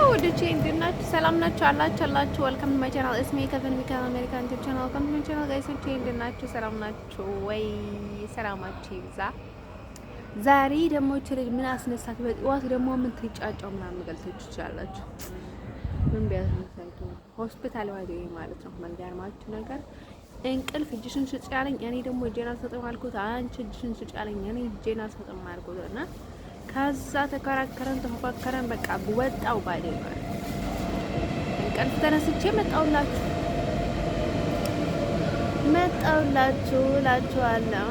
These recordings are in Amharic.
ወደቼ እንድናችሁ ሰላም ናችሁ አላችሁ ወልካም ቱ ማይ ቻናል እስሜ ከቨን ሚካ አሜሪካን ዩቲዩብ ቻናል ወልካም ቱ ማይ ቻናል ጋይስ እንድናችሁ ሰላም ናችሁ ወይ? ሰላማችሁ ይብዛ። ዛሬ ደግሞ ችልል ምን አስነሳት? በጠዋት ደግሞ ምን ትጫጫው ምናምን ገልጾች ይችላልላችሁ። ምን ቢያስነሳት ሆስፒታል ዋዴ ማለት ነው። መንገርማችሁ ነገር እንቅልፍ እጅሽን ስጭ ያለኝ እኔ ደግሞ እጄን አልሰጥም አልኩት። አንቺ እጅሽን ስጭ ያለኝ እኔ እጄን አልሰጥም አልኩት እና ከዛ ተከራከረን ተፎካከረን በቃ ወጣው ባዴ ነው። እንቅልፍ ተነስቼ መጣውላችሁ እላችኋለሁ።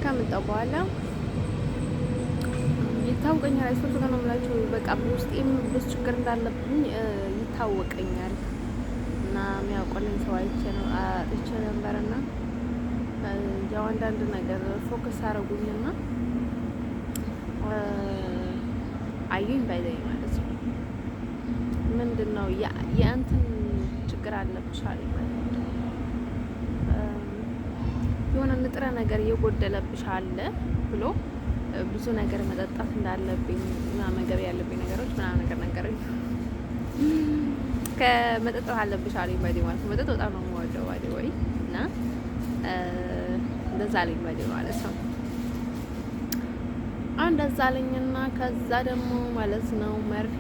ከመጣው በኋላ ይታወቀኛል። አይሶልት ነው የምላችሁ በቃ ውስጤም ብዙ ችግር እንዳለብኝ ይታወቀኛል እና የሚያውቀልኝ ሰው አይቼ ነበርና ያው አንዳንድ ነገር ፎከስ አረጉኝና አዩኝ ባይዘኝ ማለት ነው። ምንድነው የአንተን ችግር አለብሽ አለኝ ማለት ነው። የሆነ ንጥረ ነገር የጎደለብሽ አለ ብሎ ብዙ ነገር መጠጣት እንዳለብኝ መመገብ ያለብኝ ነገሮች ምናምን ነገር ነገረኝ። ከመጠጣት አለብሽ አለኝ ባይዘኝ ማለት ነው። መጠጥ በጣም ነው የምወደው ባይዘኝ ወይ እና እንደዛ አለኝ ባይዘኝ ማለት ነው። እንደዛ አለኝና ከዛ ደግሞ ማለት ነው መርፌ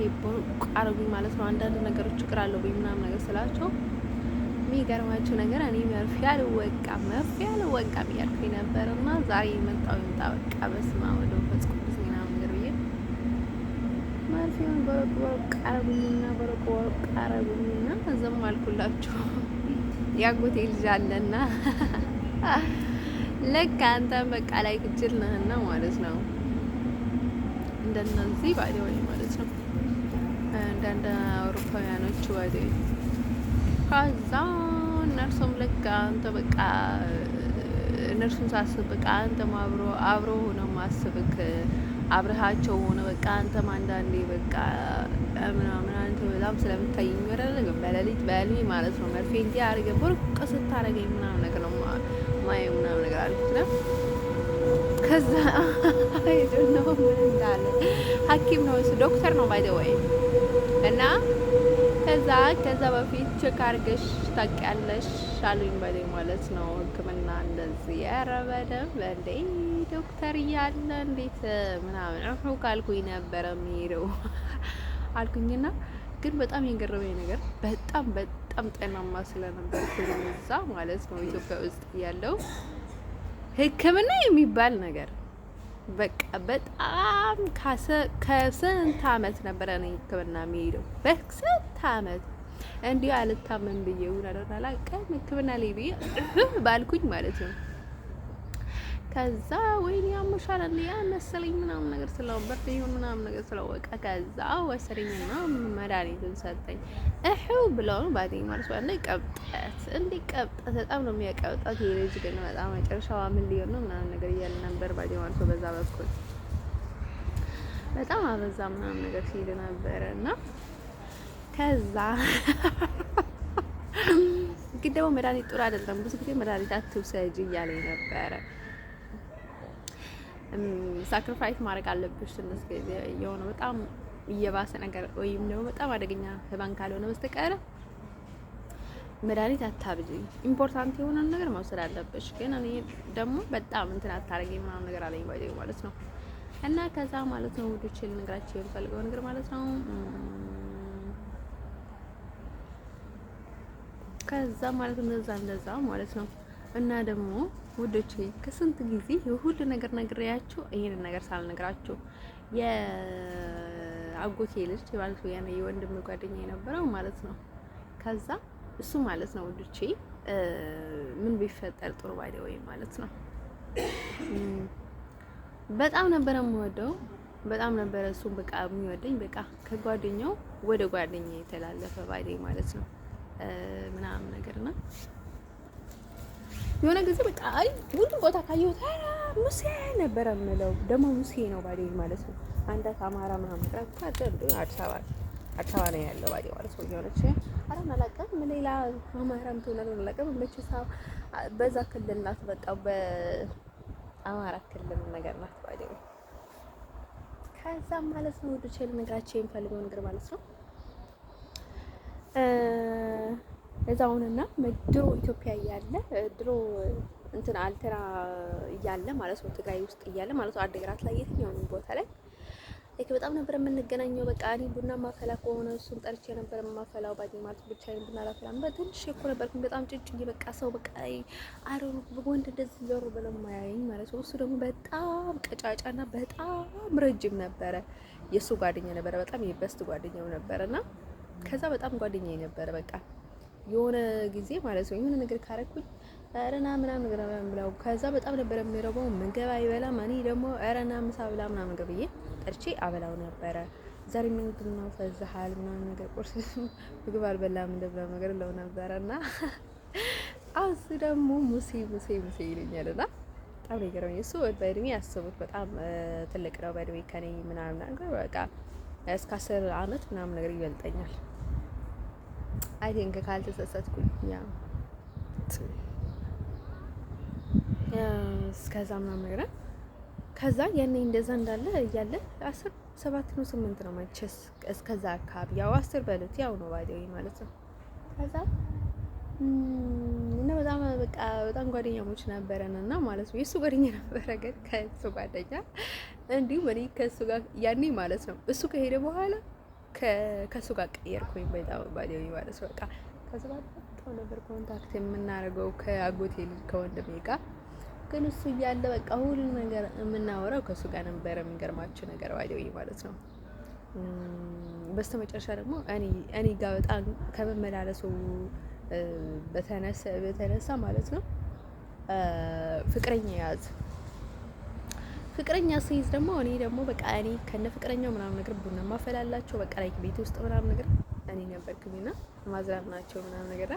አረጉኝ ማለት ነው። አንዳንድ ነገሮች ችግር አለብኝ ምናምን ነገር ስላቸው የሚገርማችሁ ነገር እኔ መርፌ አልወቃም እያልኩኝ ነበርና ዛሬ የመጣው ይምጣ በቃ በስመ አብ ወወልድ ወመንፈስ ቅዱስ ምናምን ነገር ብዬ መርፌውን በረቅ አረጉኝና ዝም አልኩላችሁ። ያጎቴ ልጅ አለና ለካ አንተ በቃ ላይ ግጅል ነህና ማለት ነው። እንደነዚህ ባይደወይ ማለት ነው አንዳንድ አውሮፓውያኖች ባይደወይ ከዛ እነርሱም ለካ አንተ በቃ እነርሱን ሳስብ በቃ አንተም አብሮ ሆነ ማስብክ አብረሃቸው ሆነ በቃ አንተም አንዳንዴ በቃ ምናምን አንተ በጣም ስለምታየኝ ወረለ በሌሊት በህልሜ ማለት ነው መርፌ እንዲህ አድርገህ ቦርቅ ስታረገኝ ምናምን ነገር ነው ማየው ምናምን ነገር አልኩት ነው። ከዛ አይደለም ምን እንዳለ ሐኪም ነው እሱ ዶክተር ነው ባይ ዘ ወይ እና ከዛ በፊት ቼክ አድርገሽ ታውቂያለሽ አሉኝ ባይ ዘ ማለት ነው። ሕክምና እንደዚህ ያረበደም እንዴ ዶክተር እያለ እንዴት ምናምን አሁን ካልኩኝ ነበረ የሚሄደው አልኩኝና ግን በጣም የገረመኝ ነገር በጣም ጤናማ ስለነበርኩ እዛ ማለት ነው ኢትዮጵያ ውስጥ ያለው ሕክምና የሚባል ነገር በቃ በጣም ከስንት ዓመት ነበረ ነው ሕክምና የሚሄደው በስንት ዓመት እንዲህ አልታመም ብዬ ውናደና ላቀም ሕክምና ላይ ብዬ ባልኩኝ ማለት ነው። ከዛ ወይኔ ያመሻል እንዴ መሰለኝ ምናምን ነገር ስለነበር ይሁን ምናምን ነገር ስለወቀ ከዛ ወሰደኝና መድኃኒቱን ሰጠኝ። ብለው ባዲኝ ማለት ነው። ቀብጠት በጣም ነው የሚያቀብጣት የልጅ ግን በጣም መጨረሻው ምን ሊሆን ነው ምናምን ነገር እያለ ነበር ባዲኝ ማለት ነው። በዛ በኩል በጣም አበዛ ምናምን ነገር ሲል ነበርና ከዛ ግን ደግሞ መድኃኒት ጥሩ አይደለም ብዙ ጊዜ መድኃኒት አትውሰጂ እያለኝ ነበረ። ሳክሪፋይስ ማድረግ አለብሽ ትንሽ ጊዜ የሆነ በጣም እየባሰ ነገር ወይም ደግሞ በጣም አደገኛ ህመም ካልሆነ በስተቀር መድኃኒት አታብጂ። ኢምፖርታንት የሆነ ነገር መውሰድ አለብሽ። ግን እኔ ደግሞ በጣም እንትን አታረጊ ምናምን ነገር አለኝ ባይደው ማለት ነው። እና ከዛ ማለት ነው ውዶቼ ልነግራችሁ የምፈልገው ነገር ማለት ነው ከዛ ማለት እንደዛ ማለት ነው። እና ደግሞ ውዶቼ ከስንት ጊዜ የሁሉ ነገር ነግሬያችሁ ይሄንን ነገር ሳልነግራችሁ የአጎቴ ልጅ ማለት ነው ያኔ የወንድም ጓደኛ የነበረው ማለት ነው። ከዛ እሱ ማለት ነው ውዶቼ ምን ቢፈጠር ጥሩ ባይደው ወይ ማለት ነው በጣም ነበር የምወደው በጣም ነበር እሱ በቃ የሚወደኝ በቃ ከጓደኛው ወደ ጓደኛዬ የተላለፈ ባይደው ማለት ነው ምናምን ነገርና የሆነ ጊዜ በቃ አይ ሁሉ ቦታ ካየሁት ሙሴ ነበር የምለው ደግሞ ሙሴ ነው ባዴ ማለት ነው። አንዳት አማራ ምናምን ታደርዱ አዲስ አበባ ነው ያለው ባዴ ማለት ነው። የሆነች አላቀም ሌላ አማራም ትሆናለህ አላቀም መቼሳ በዛ ክልል ናት በቃ በአማራ ክልል ነገር ናት ባዴ ከዛም ማለት ነው ወደ ቼል ነግራቸው የሚፈልገው ነገር ማለት ነው እዛውንና ድሮ ኢትዮጵያ እያለ ድሮ እንትን አልተራ እያለ ማለት ነው ትግራይ ውስጥ እያለ ማለት ነው አድግራት ላይ የትኛውም ቦታ ላይ በጣም ነበር የምንገናኘው። በቃ እኔ ቡና ማፈላ ከሆነ እሱን ጠርቼ ነበር የማፈላው። ባዲ ማለት ብቻዬን ቡና ላፈላም በትንሽ እኮ ነበርኩኝ በጣም ጭጭዬ በቃ ሰው በቃ አሮን ወንድ እንደዚህ ዞር ብለው ማያየኝ ማለት ነው። እሱ ደግሞ በጣም ቀጫጫና በጣም ረጅም ነበረ። የእሱ ጓደኛ ነበረ፣ በጣም የበስት ጓደኛው ነበረና ከዛ በጣም ጓደኛዬ ነበረ። በቃ የሆነ ጊዜ ማለት ነው የሆነ ነገር ካረኩኝ አረና ምናምን ነገር ብለው ከዛ በጣም ነበር የሚረበው። ምግብ አይበላም። እኔ ደግሞ አረና ምሳ ብላ ምናምን ነገር ብዬ ጠርቼ አበላው ነበረ። ዛሬ ምንድን ነው ፈዝሃል ምናምን ነገር ቁርስ ምግብ አልበላም እንደብላ ነገር ለው ነበረና አውስ ደግሞ ሙሴ ይለኛልና በጣም ነው የገረመኝ። እሱ በእድሜ ያስቡት በጣም ትልቅ ነው በእድሜ ከኔ ምናምን ነገር በቃ እስከ 10 አመት ምናምን ነገር ይበልጠኛል። አይ ቲንክ ካልተሰሰትኩኝ ያ እስከዛ ምናምን ነገር ከዛ ያኔ እንደዛ እንዳለ እያለ 7 ነው 8 ነው ማንቸስ እስከዛ አካባቢ ያው 10 በሉት ያው ነው ባይደው ማለት ነው። ከዛ እና በጣም በቃ በጣም ጓደኛሞች ነበረን እና ማለት ነው የሱ ጓደኛ ነበረ ግን ከሱ ጓደኛ እንዲሁ እኔ ከሱ ጋር ያኔ ማለት ነው እሱ ከሄደ በኋላ ከሱ ጋር ቀየርኩኝ በጣም ባይደው ማለት ነው። በቃ ከዛ በጣም ነበር ኮንታክት የምናደርገው ከአጎቴ ልጅ ከወንድሜ ጋር ግን እሱ እያለ በቃ ሁሉ ነገር የምናወራው ከሱ ጋር ነበር። የሚገርማችሁ ነገር ባይደው ማለት ነው። በስተመጨረሻ ደግሞ እኔ ጋር በጣም ከመመላለሱ በተነሳ ማለት ነው ፍቅረኛ ያዝ። ፍቅረኛ ሲይዝ ደግሞ እኔ ደግሞ በቃ እኔ ከነ ፍቅረኛው ምናምን ነገር ቡና ማፈላላቸው በቃ ላይ ቤት ውስጥ ምናምን ነገር እኔ ነበርኩኝና ማዝራት ናቸው ምናምን ነገር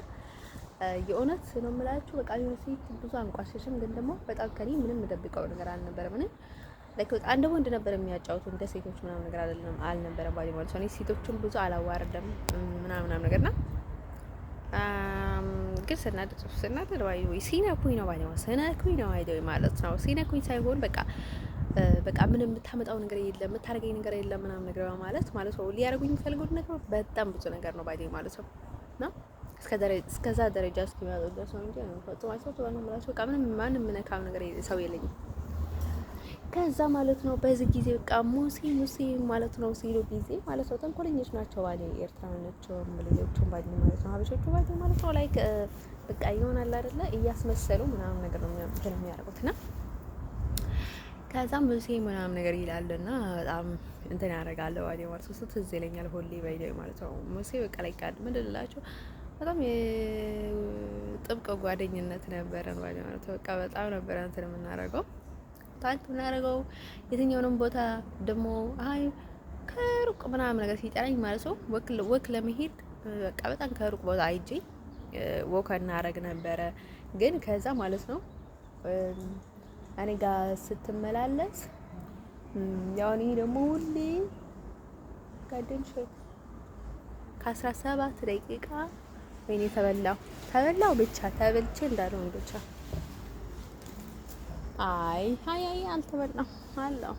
የእውነት ነው የምላችሁ። በቃ የሆነ ሴት ብዙ አንቋሸሽም፣ ግን ደግሞ በጣም ከኔ ምንም የምደብቀው ነገር አልነበረም። እኔ ላይክ በቃ እንደ ወንድ ነበር የሚያጫውቱ እንደ ሴቶች ምናምን ነገር አልነበረም ባዲ ማለት ነው። እኔ ሴቶችን ብዙ አላዋርደም ምናምን ነገርና ግን ስናደድ ወይ ሲነኩኝ ነው ባዲ ሲነኩኝ ነው አይደል ማለት ነው። ሲነኩኝ ሳይሆን በቃ ምንም የምታመጣው ነገር የለም የምታረገኝ ነገር የለም ምናምን ነገር ማለት ነው። ሊያረጉኝ የሚፈልጉት ነገር በጣም ብዙ ነገር ነው ባዲ ማለት ነው። እና እስከዛ ደረጃ እስኪመጡ ድረስ ነው እንጂ ነው ፈጥቶ ነው ማለት በቃ ምንም ማንም ነካም ነገር ሰው የለኝም። ከዛ ማለት ነው በዚህ ጊዜ በቃ ሙሴ ማለት ነው ሲሉ ጊዜ ማለት ነው ተንኮለኞች ናቸው ባዲ ኤርትራኖች ሌሎቹም ባዲ ማለት ነው ሀበሾቹ ባዲ ማለት ነው ላይክ በቃ ይሆናል አይደለ እያስመሰሉ ምናምን ነገር ነው የሚያደርጉትና ከዛም ሙሴ ምናምን ነገር ይላልና በጣም እንትን ያደርጋል ባዲ ማለት ነው። ትዝ ይለኛል ሁሌ ባዲ ማለት ነው ሙሴ በቃ ላይ ካድ ምንድን እላችሁ በጣም የጥብቅ ጓደኝነት ነበረን ባዲ ማለት ነው። በቃ በጣም ነበር እንትን የምናደርገው ታንት ምናደርገው የትኛውንም ቦታ ደግሞ አይ ከሩቅ ምናምን ነገር ሲጠራኝ ማለት ነው ወክ ለመሄድ በቃ በጣም ከሩቅ ቦታ አይጄ ወክ እናደርግ ነበረ። ግን ከዛ ማለት ነው እኔ ጋር ስትመላለስ ያው እኔ ደግሞ ሁሌ ጋደንሽ ከ17 ደቂቃ ወይኔ ተበላው ብቻ ተበልቼ እንዳልሆን ብቻ አይ አልተበላም አለው።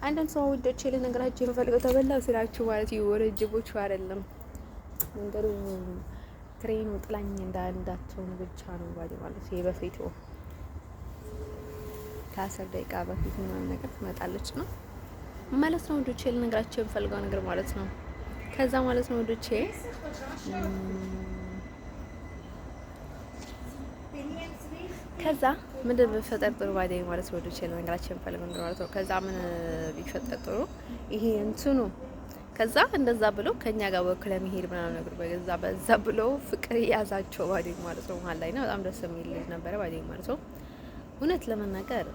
አንዳንድ ሰው ወዶች ለነገራችሁ የምፈልገው ተበላው ስላችሁ ማለት ይወረጅቦቹ አይደለም መንገዱ ትሬኑ ጥላኝ እንዳንዳቸውን ብቻ ነው ባዲ ማለት ይሄ በፊቱ ከ10 ደቂቃ በፊት ምናምን ነገር ትመጣለች ነው ማለት ነው። ወዶች ለነገራችሁ የምፈልገው ነገር ማለት ነው። ከዛ ማለት ነው ወዶች ከዛ ምንድን ቢፈጠር ጥሩ ባዲ ማለት ነው ወዶች ለነገራችሁ የምፈልገው ነገር ማለት ነው። ከዛ ምን ቢፈጠር ጥሩ ይሄ እንትኑ ከዛ እንደዛ ብሎ ከኛ ጋር ወክለ መሄድ ምናምን ነገር በዛ ብሎ ፍቅር ያዛቸው ባዲ ማለት ነው። መሀል ላይ ነው በጣም ደስ የሚል ልጅ ነበረ ባዲ ማለት ነው። እውነት ለመናገር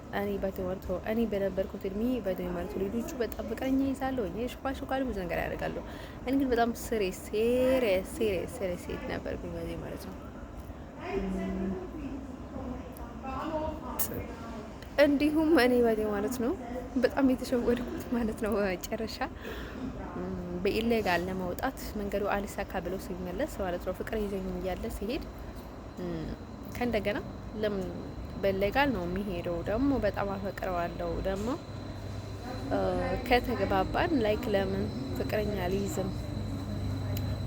እኔ በነበርኩት እድሜ ባዲ ማለት ነው ልጆቹ በጣም ፍቅረኛ ይዛሉ ወይ ሽኳሽኳሉ ብዙ ነገር ያደርጋሉ። እኔ ግን በጣም ሲሪየስ ሴት ነበርኩኝ ባዲ ማለት ነው። እንዲሁም እኔ ባዲ ማለት ነው በጣም የተሸወድኩት ማለት ነው መጨረሻ በኢሌጋል ለማውጣት መንገዱ አሊሳካ ብሎ ሲመለስ ማለት ነው ፍቅር ይዘኝ እያለ ሲሄድ ከእንደገና ለምን በኢሌጋል ነው የሚሄደው ደግሞ በጣም አፈቅረዋለሁ ደግሞ ከተግባባን ላይክ ለምን ፍቅረኛ አልይዝም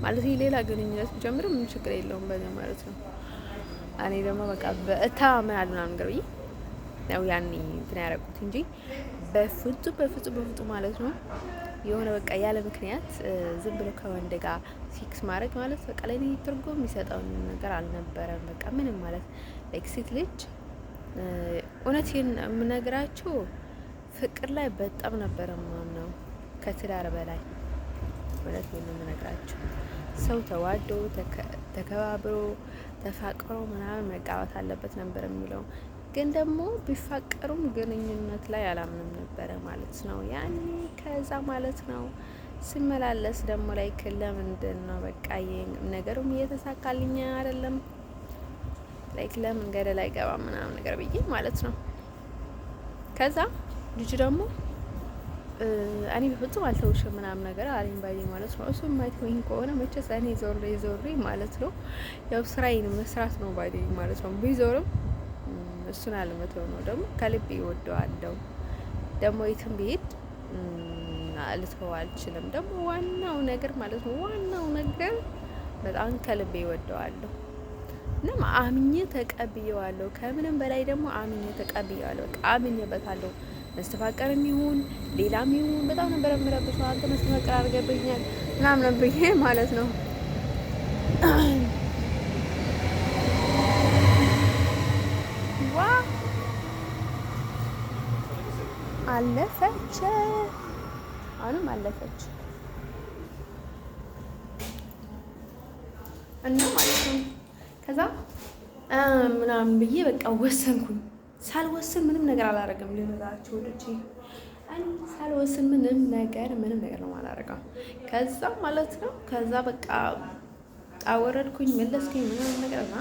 ማለት ሌላ ግንኙነት ብጀምር ምን ችግር የለውም በዚህ ማለት ነው። እኔ ደግሞ በቃ በእታመናለሁ ምናምን ነገር ብዬ ያው ያኔ እንትን ያደረኩት እንጂ በፍጹም ማለት ነው። የሆነ በቃ ያለ ምክንያት ዝም ብሎ ከወንድ ጋር ፊክስ ማድረግ ማለት በቃ ላይ ትርጉም የሚሰጠውን ነገር አልነበረም። በቃ ምንም ማለት ላይክ ሴት ልጅ እውነቴን የምነግራችሁ ፍቅር ላይ በጣም ነበረ ማምነው ከትዳር በላይ እውነቴን ነው የምነግራችሁ። ሰው ተዋዶ ተከባብሮ ተፋቅሮ ምናምን መጋባት አለበት ነበር የሚለው። ግን ደግሞ ቢፋቀሩም ግንኙነት ላይ አላምንም ነበረ ማለት ነው ያኔ። ከዛ ማለት ነው ስመላለስ ደግሞ ላይ ለምንድን ነው በቃ ነገሩም እየተሳካልኝ አይደለም ላይክ ለምን ገደል አይገባም ምናምን ነገር ብዬ ማለት ነው። ከዛ ልጅ ደግሞ እኔ በፍጹም አልተውሽም ምናምን ነገር አለኝ ባይ ማለት ነው። እሱ የማይተወኝ ከሆነ መቼስ እኔ ዞሬ ማለት ነው ያው ስራዬን መስራት ነው ባይ ማለት ነው። ቢዞርም እሱን አለመተው ነው። ደግሞ ከልቤ እወደዋለሁ። ደግሞ የትም ብሄድ ልተው አልችልም። ደግሞ ዋናው ነገር ማለት ነው ዋናው ነገር በጣም ከልቤ እወደዋለሁ እና አምኜ ተቀብዬዋለሁ። ከምንም በላይ ደግሞ አምኜ ተቀብዬዋለሁ። በቃ አምኜበታለሁ። መስተፋቀርም ይሁን ሌላም ይሁን በጣም ነበር የምረብሸው። አንተ መስተፋቀር አድርገብኛል ምናምን ብዬ ማለት ነው። ዋ አለፈች፣ አሁንም አለፈች እና ማለት ነው። ከዛ ምናምን ብዬ በቃ ወሰንኩኝ። ሳልወስን ምንም ነገር አላደርግም። ልነግራችሁ ወዶቼ ሳልወስን ምንም ነገር ነው አላደርግም። ከዛ ማለት ነው ከዛ በቃ አወረድኩኝ፣ መለስኩኝ ምናምን ነገር እና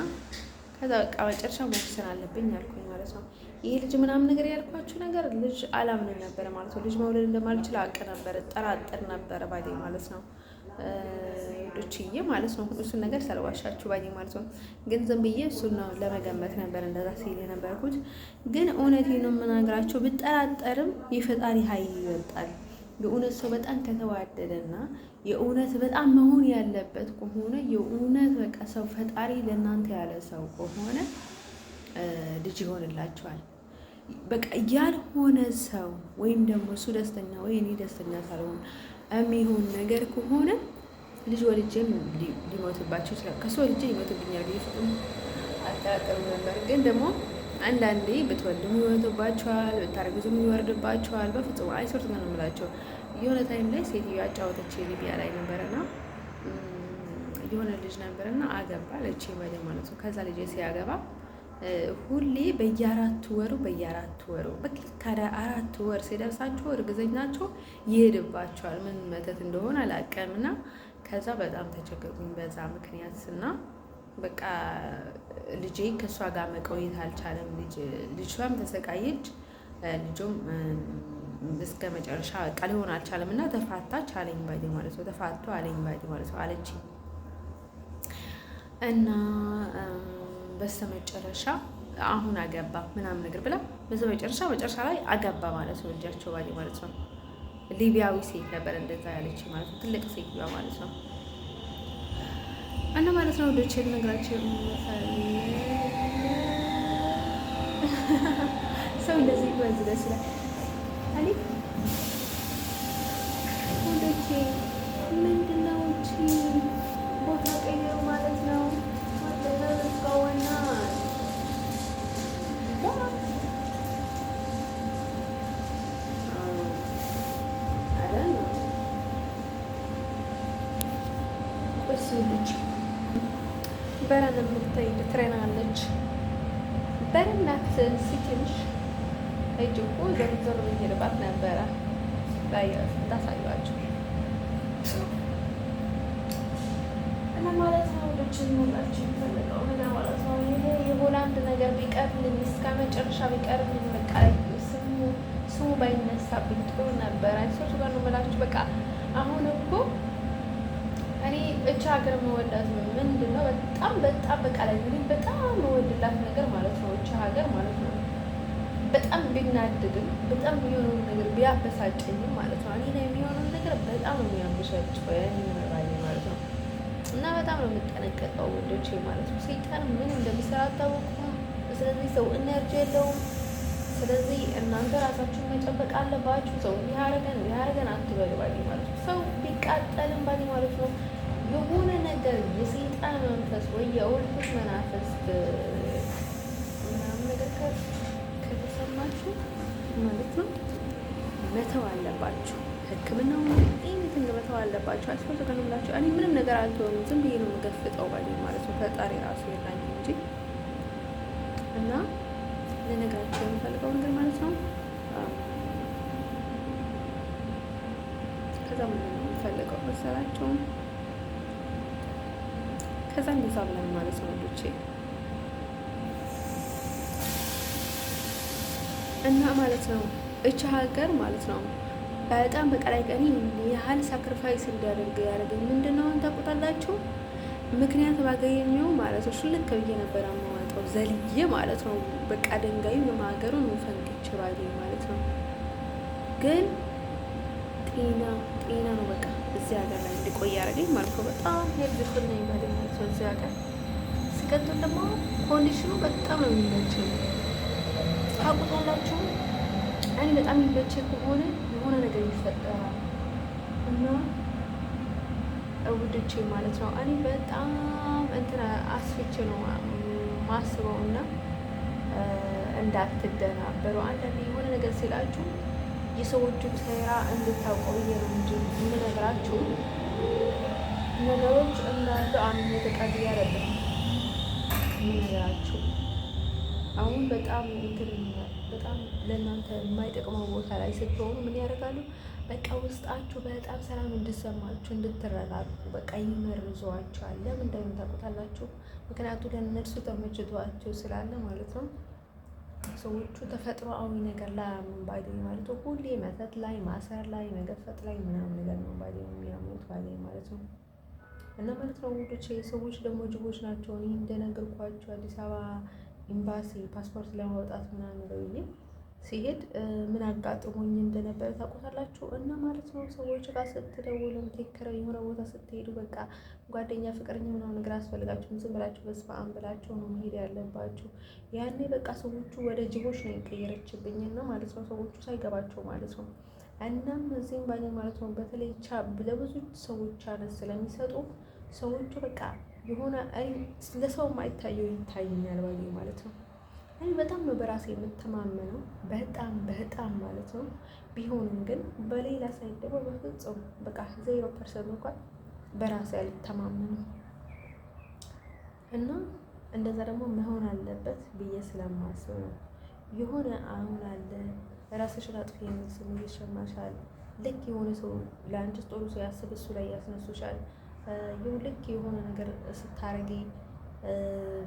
ከዛ በቃ መጨረሻ መወሰን አለብኝ አልኩኝ ማለት ነው። ይሄ ልጅ ምናምን ነገር ያልኳችሁ ነገር ልጅ አላምንም ነበረ ማለት ነው። ልጅ መውለድ እንደማልችል አውቅ ነበረ፣ ጠራጥር ነበረ ባዴ ማለት ነው ዶችዬ ማለት ነው። እሱን ነገር ሳልዋሻችሁ ባዴ ማለት ነው። ግን ዝም ብዬ እሱን ነው ለመገመት ነበር እንደዛ ሲል የነበርኩት። ግን እውነቴን ነው የምናገራቸው። ብጠራጠርም የፈጣሪ ኃይል ይበልጣል። የእውነት ሰው በጣም ከተዋደደና የእውነት በጣም መሆን ያለበት ከሆነ የእውነት በቃ ሰው ፈጣሪ ለእናንተ ያለ ሰው ከሆነ ልጅ ይሆንላችኋል። በቃ ያልሆነ ሰው ወይም ደግሞ እሱ ደስተኛ ወይ እኔ ደስተኛ ሳልሆን የሚሆን ነገር ከሆነ ልጅ ወልጄም ሊሞትባቸው ይችላል። ከሱ ወልጄ ይሞትብኛል ብዬ ፍጹም አልጠራጠርም ነበር። ግን ደግሞ አንዳንዴ ብትወልዱም ይሞትባቸዋል፣ ብታረግዙም ይወርድባቸዋል። በፍጹም አይሶርት ነው የምላቸው። የሆነ ታይም ላይ ሴትዮ ያጫወተች ሊቢያ ላይ ነበረና የሆነ ልጅ ነበረና አገባ ለቼ ማለት ነው። ከዛ ልጅ ሲያገባ ሁሌ በየአራት ወሩ በቃ ከ4 ወር ሲደርሳቸው እርግዝናቸው ይሄድባቸዋል። ምን መተት እንደሆነ አላውቅምና ከዛ በጣም ተቸገርኩኝ በዛ ምክንያት እና በቃ ልጄ ከእሷ ጋር መቆየት አልቻለም። ልጇም ተሰቃየች፣ ልጁም እስከ መጨረሻ በቃ ሊሆን አልቻለም እና ተፋታች አለኝ ባይ ማለት ነው። ተፋቶ አለኝ ባይ ማለት ነው አለች እና በስተመጨረሻ አሁን አገባ ምናምን ነገር ብላ መጨረሻ ላይ አገባ ማለት ነው። ልጃቸው ባይ ማለት ነው። ሊቢያዊ ሴት ነበር እንደዛ ያለች ማለት ነው። ትልቅ ሴት ማለት ነው። እና ማለት ነው ወዶቼ ልነግራችሁ ሰው እንደዚህ ይወዝ ደስ ይላል። አሊ ወዶቼ ምንድነው እቺ ቦታ ቀይሩ ማለት ነው። ወደዛውና በረን የምትሄድ ትሬናለች። በረናት ሲትንሽ እጅ እኮ ዘርዘር ብዬልባት ነበረ ታሳዩዋቸው እና ማለት ነው። ልጅ ሞላችሁ የሚፈልገው ነገር ማለት ነው። ይሄ የሆላንድ ነገር ቢቀርልኝ እስከ መጨረሻ ቢቀርልኝ በቃ ስሙ ባይነሳብኝ ጥሩ ነበር። አይሶች ጋር ነው የምላችሁ። በቃ አሁን እኮ እኔ እቻ ሀገር መወዳት ምንድን ነው በጣም በቃ ላይ በጣም መወድላት ነገር ማለት ነው። እቻ ሀገር ማለት ነው በጣም ቢናደድም በጣም የሚሆነውን ነገር ቢያበሳጨኝም ማለት ነው እኔ ላይ የሚሆነውን ነገር በጣም ነው የሚያበሳጨው ያንባኝ ማለት ነው። እና በጣም ነው የምጠነቀቀው ወንዶቼ ማለት ነው። ሰይጣን ምን እንደሚሰራ አታወቁም። ስለዚህ ሰው ኢነርጂ የለውም። ስለዚህ እናንተ ራሳችሁን መጨበቅ አለባችሁ። ሰው ያረገን አትበሉ ባይ ማለት ነው። ሰው ቢቃጠልም ባይ ማለት ነው የሆነ ነገር የሰይጣን መንፈስ ወይ የውልፍት መናፈስ ምናምን ነገር ከተሰማችሁ ማለት ነው መተው አለባችሁ። ሕክምናውን ኤኒቲንግ መተው አለባችሁ። አስፈላጊ ነው ብላችሁ እኔ ምንም ነገር አልተወንም ዝም ብዬ ነው የምገፍጠው ባይ ማለት ነው። ፈጣሪ ራሱ የላኝ እንጂ እና ለነገራችሁ የምፈልገው ነገር ማለት ነው። ከዛ ምን ነው የምፈልገው መሰላችሁ? ከዛ እንደዛ ብለን ማለት ነው ልጆቼ እና ማለት ነው እቺ ሀገር ማለት ነው በጣም በቃ ላይ ቀኒ ያህል ሳክሪፋይስ እንዲያደርግ ያደረገኝ ምንድነው ታውቁታላችሁ? ምክንያት ባገኘው ማለት ነው ልክ ብዬ ነበር አማዋጣው ዘልዬ ማለት ነው በቃ ደንጋዩ የማገሩን ፈንክች ባገኝ ማለት ነው። ግን ጤና ነው በቃ እዚህ ሀገር ላይ እንዲቆይ ያደረገኝ ማለት ነው። በጣም ሄልፕፉል ነኝ ባገኝ ማለት ነው እዚህ ሀገር። ሲቀጥል ደግሞ ኮንዲሽኑ በጣም ነው የሚመቸኝ ታውቁታላችሁ። እኔ በጣም የሚመቸኝ ከሆነ የሆነ ነገር ይፈጠራል እና ውድቼ ማለት ነው እኔ በጣም እንትን አስፍቼ ነው ማስበው እና እንዳትደናበሩ አንዳንዴ የሆነ ነገር ሲላችሁ የሰዎቹን ሴራ እንድታውቀው ብዬ ነው እንጂ የምነግራችሁ ነገሮች እንዳለ አንድ የተቀድያ አይደለም የምነግራችሁ። አሁን በጣም በጣም ለእናንተ የማይጠቅመው ቦታ ላይ ስትሆኑ ምን ያደርጋሉ? በቃ ውስጣችሁ በጣም ሰላም እንድሰማችሁ እንድትረጋጉ በቃ ይመርዟቸዋል። ለምን እንደሆነ ታውቁታላችሁ? ምክንያቱም ለእነርሱ ተመችቷቸው ስላለ ማለት ነው። ሰዎቹ ተፈጥሮአዊ ነገር ላይ ባይ ማለት ነው። ሁሌ መተት ላይ ማሰር ላይ መገፈጥ ላይ ምናምን ነገር ነው ባይ የሚያምኑት ባይ ማለት ነው። እና ማለት ነው ውዶቼ ሰዎች ደግሞ ጅቦች ናቸው። እኔ እንደነገርኳችሁ አዲስ አበባ ኤምባሲ ፓስፖርት ለማውጣት ምናምን ብዬ ሲሄድ ምን አጋጥሞኝ እንደነበረ ታውቁታላችሁ። እና ማለት ነው ሰዎች ጋር ስትደውሉ ተከረው የሆነ ቦታ ስትሄዱ በቃ ጓደኛ ፍቅረኛ ምናምን ነገር አስፈልጋችሁም ዝም ብላችሁ በስመ አብ ብላችሁ ነው መሄድ ያለባችሁ። ያኔ በቃ ሰዎቹ ወደ ጅቦች ነው የቀየረችብኝ እና ማለት ነው ሰዎቹ ሳይገባቸው ማለት ነው። እናም እዚህም ባለ ማለት ነው በተለይ ለብዙ ሰዎች አነስ ስለሚሰጡ ሰዎቹ በቃ የሆነ ለሰው የማይታየው ይታየኛል ባይ ማለት ነው። እኔ በጣም ነው በራሴ የምተማመነው በጣም ማለት ነው። ቢሆንም ግን በሌላ ሳይድ ደግሞ በፍጹም በቃ 0% እንኳን በራሴ አልተማመነም እና እንደዛ ደግሞ መሆን አለበት ብዬ ስለማስብ ነው። የሆነ አሁን አለ ራስሽን አጥፊ የሚል ስም ይሸማሻል። ልክ የሆነ ሰው ለአንቺ ጥሩ ሰው ያስብ እሱ ላይ ያስነሱሻል። ልክ የሆነ ነገር ስታረጊ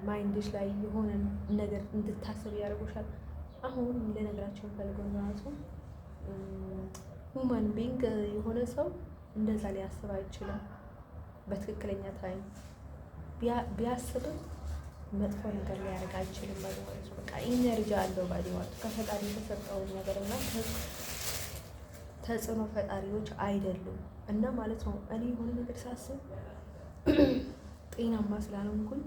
ማይንድሽ ላይ የሆነ ነገር እንድታስብ ያደርጉሻል። አሁን ለነገራቸው የምፈልገው ራሱ ሁማን ቢንግ የሆነ ሰው እንደዛ ሊያስብ አይችልም። በትክክለኛ ታይም ቢያስብም መጥፎ ነገር ሊያደርግ አይችልም ማለት ነው። በቃ ኢነርጂ አለው ማለት ነው። ከፈጣሪ የተሰጠውን ነገር እና ተጽዕኖ ፈጣሪዎች አይደሉም እና ማለት ነው። እኔ የሆነ ነገር ሳስብ ጤናማ ስላልሆንኩኝ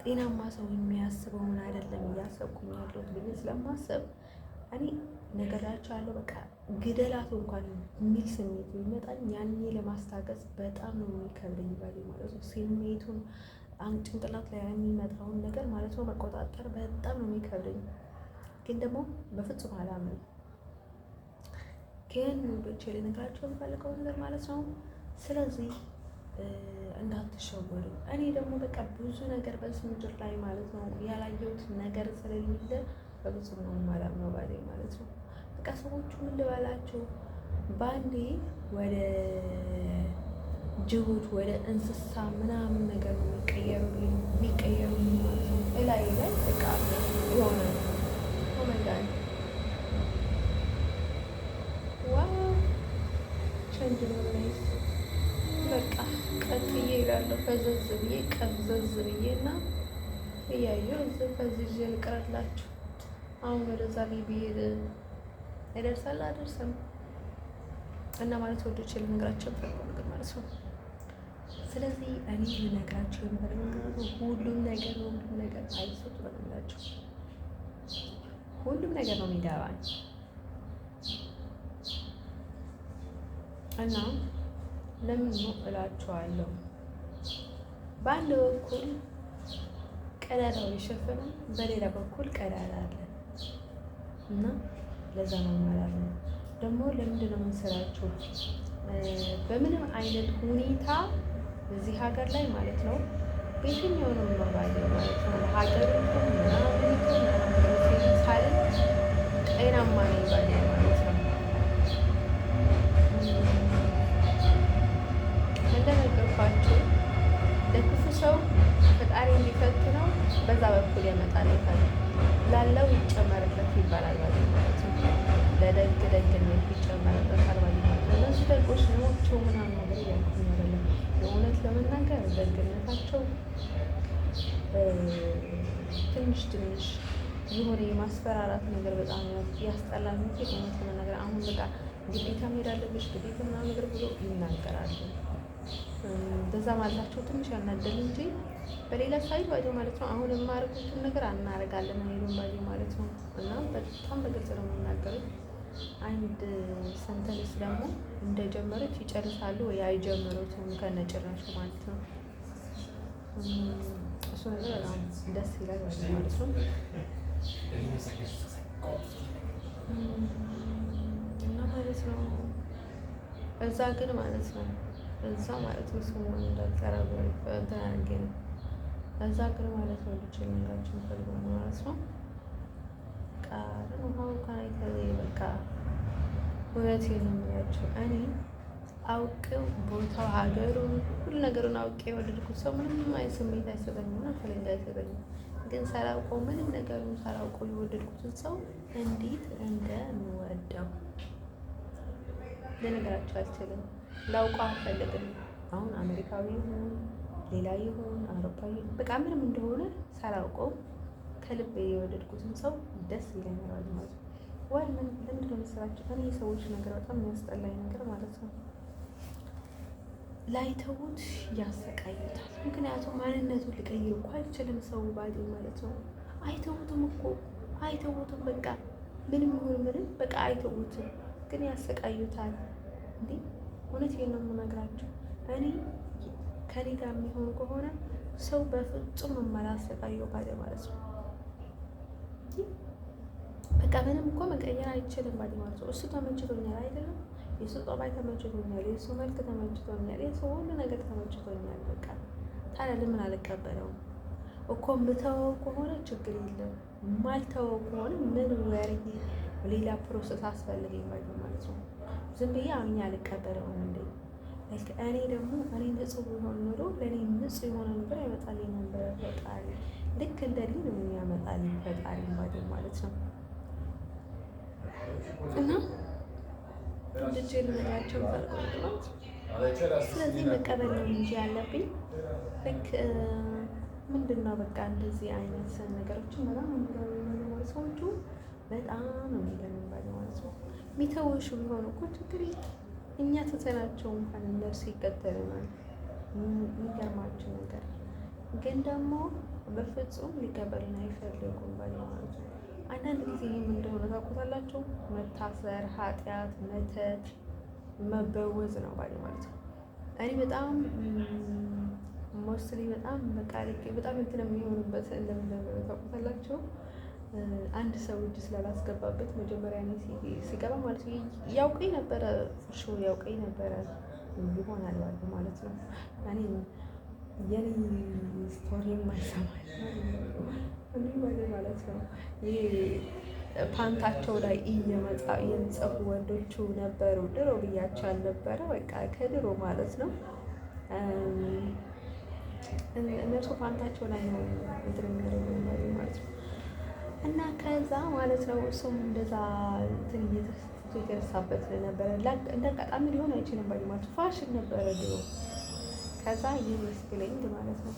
ጤናማ ሰው የሚያስበውን አይደለም እያሰብኩኝ ያለሁት ብዬ ስለማሰብ እኔ ነገራቸዋለሁ በቃ ግደላት እንኳን የሚል ስሜት የሚመጣኝ ያኔ ለማስታገስ በጣም ነው የሚከብደኝ ማለት ነው። ስሜቱን ጭንቅላት ላይ የሚመጣውን ነገር ማለት ነው መቆጣጠር በጣም ነው የሚከብደኝ። ግን ደግሞ በፍጹም አላምንም። ግን ብቻ ልነግራቸው የምፈልገው ነገር ማለት ነው። ስለዚህ እንዳትሸወሩ። እኔ ደግሞ በቃ ብዙ ነገር በዚህ ምድር ላይ ማለት ነው ያላየሁት ነገር ስለሌለ በፍጹም ነው የማላምነው ባሌ ማለት ነው። በቃ ሰዎቹ ምን ልበላቸው ባንዴ ወደ ጅቡት ወደ እንስሳ ምናምን ነገር ነው የሚቀየሩ ማለት ነው። ላይ በቃ የሆነ ኦሜጋን ዋው ቸንጅ ነው ናይስ። በቃ ቀጥዬ እሄዳለሁ ፈዘዝ ብዬ ቀዘዝ ብዬ እና እያየሁ እዚህ ፈዝዤ ልቅረላችሁ። አሁን ወደዛ ላይ ብሄድ ይደርሳል አደርሰም እና ማለት ወዶች ልነግራቸው ነገር ማለት ነው። ስለዚህ እኔ ልነግራቸው የምፈልገው ሁሉም ነገር አይሰጡ በምላቸው ሁሉም ነገር ነው የሚገባኝ እና ለምን ነው እላቸዋለሁ። በአንድ በኩል ቀዳዳው የሸፈነው በሌላ በኩል ቀዳዳ አለ እና ለዛ ነው ማለት ነው። ደግሞ ለምንድን ነው የምንሰራቸው? በምንም አይነት ሁኔታ እዚህ ሀገር ላይ ማለት ነው በየትኛው ነው የምንባለው ማለት ነው ሀገር ሳለ ጤናማ ነው ይባላል ማለት ነው። እንደነገርኳችሁ ለክፉ ሰው ፈጣሪ የሚፈትነው በዛ በኩል ያመጣል ላለው ይጨመርለት ይባላል ማለት ነው። ለደግ ደግነት ይጨመርለታል ማለት ነው። እነዚህ ደጎች ናቸው ምናምን ነገር እያልኩኝ አይደለም። የእውነት ለመናገር ደግነታቸው ትንሽ የሆነ የማስፈራራት ነገር በጣም ያስጠላል እንጂ እውነት ለመናገር አሁን በቃ ግዴታ መሄድ አለብሽ ግዴታ ምናምን ነገር ብሎ ይናገራሉ። በዛ ማለታቸው ትንሽ ያናደል እንጂ በሌላ ሳይድ ባዲ ማለት ነው። አሁን የማያደርጉትን ነገር አናደርጋለን ሄዱን ባዲ ማለት ነው። እና በጣም በግልጽ ነው የምናገሩት። አንድ ሰንተንስ ደግሞ እንደጀመሩት ይጨርሳሉ ወይ አይጀምሩትም ከነጭራሹ ማለት ነው። እሱ ነገር በጣም ደስ ይላል ማለት ነው። እና ማለት ነው እዛ ግን ማለት ነው እዛ ማለት ነው ስሙን እንዳልጠራው እንትን አድርጌ ነው እዛ ግን ማለት ነው ልጅ ልንጋችን ፈልጎ ማለት ነው ውሃው ካይተለ በቃ እውነቴን ነው የምላቸው። እኔ አውቄው ቦታው ሀገሩ ሁሉ ነገሩን አውቄ የወደድኩት ሰው ምንም ስሜት አይሰጠኝም እና ፈለግ አይሰጠኝም። ግን ሳላውቀው ምንም ነገሩን ሳላውቀው የወደድኩትን ሰው እንዴት እንደምወደው ልነግራቸው አልችልም። ላውቀው አልፈልግም። አሁን አሜሪካዊ ይሁን ሌላ ይሁን አውሮፓዊ በቃ ምንም እንደሆነ ሳላውቀው ከልብ የወደድኩትን ሰው ደስ ይለኛል ማለት ነው። ወይ ለምንድን ነው መሰላችሁ? እኔ የሰዎች ነገር በጣም የሚያስጠላኝ ነገር ማለት ነው ላይተውት ያሰቃዩታል። ምክንያቱም ማንነቱን ሊቀይር እኮ አይችልም ሰው ባዲ ማለት ነው። አይተውትም በቃ ምንም ይሁን ምንም በቃ አይተውትም፣ ግን ያሰቃዩታል። እንዴ እውነቴን ነው የምነግራቸው። እኔ ከኔ ጋር የሚሆን ከሆነ ሰው በፍጹም የማላሰቃየው ባዲ ማለት ነው። በቃ ምንም እኮ መቀየር አይችልም ባዲ ማለት ነው። እሱ ተመችቶኛል አይደለም፣ የሱ ጸባይ ተመችቶኛል፣ የሱ መልክ ተመችቶኛል፣ የሱ ሁሉ ነገር ተመችቶኛል። በቃ ታዲያ ለምን አልቀበለውም እኮ? የምተወው ከሆነ ችግር የለም፣ የማልተወው ከሆነ ምን ወሬ ሌላ ፕሮሰስ አስፈልገኝ ባዲ ማለት ነው። ዝም ብዬ አምኜ አልቀበለውም እንዴ? እኔ ደግሞ እኔ ንጹህ ቢሆን ኖሮ ለእኔ ንጹህ የሆነ ነገር ያመጣልኝ ነበር ፈጣሪ። ልክ እንደ እኔ ነው የሚያመጣልኝ ፈጣሪ ባዲ ማለት ነው። እና ልጅ ልነግራቸው ፈልገው ስለዚህ መቀበል ነው እንጂ ያለብኝ ልክ ምንድን ነው በቃ እንደዚህ አይነት ነገሮችን በጣም የሚገርሙ ሰዎቹ በጣም ነው የሚገርም ባዲ ማለት ነው። የሚተውሹ ቢሆኑ እኮ ችግር እኛ ትተናቸው እንኳን እነርሱ ይቀጠሉናል። የሚገርማቸው ነገር ግን ደግሞ በፍጹም ሊቀበሉን አይፈልጉም ባዲ ማለት ነው። አንዳንድ ጊዜ ይህም እንደሆነ ታውቁታላችሁ። መታሰር፣ ኃጢአት፣ መተት፣ መበወዝ ነው ባዲ ማለት ነው። እኔ በጣም ሞስትሊ በጣም በቃ በጣም እንትን የሚሆኑበት እንደምንለው ታውቁታላችሁ። አንድ ሰው እጅ ስላላስገባበት መጀመሪያ ሲገባ ማለት ነው ያውቀኝ ነበረ ያውቀኝ ነበረ ይሆናል ማለት ነው። እኔ የኔ ስቶሪ የማይሰማል ማለት ነው። ይሄ ፓንታቸው ላይ የሚጽፉ ወንዶቹ ነበሩ ድሮ ብያቸው አልነበረ በቃ ከድሮ ማለት ነው። እነሱ ፓንታቸው ላይ ነው እንትን የሚያደርጉ ማለት ነው። እና ከዛ ማለት ነው እሱም እንደዛ እንትን የተነሳበት ነበረ። እንደ አጋጣሚ ሊሆን አይችልም ባዲ ማለት ፋሽን ነበረ ድሮ። ከዛ ይመስለኝ ማለት ነው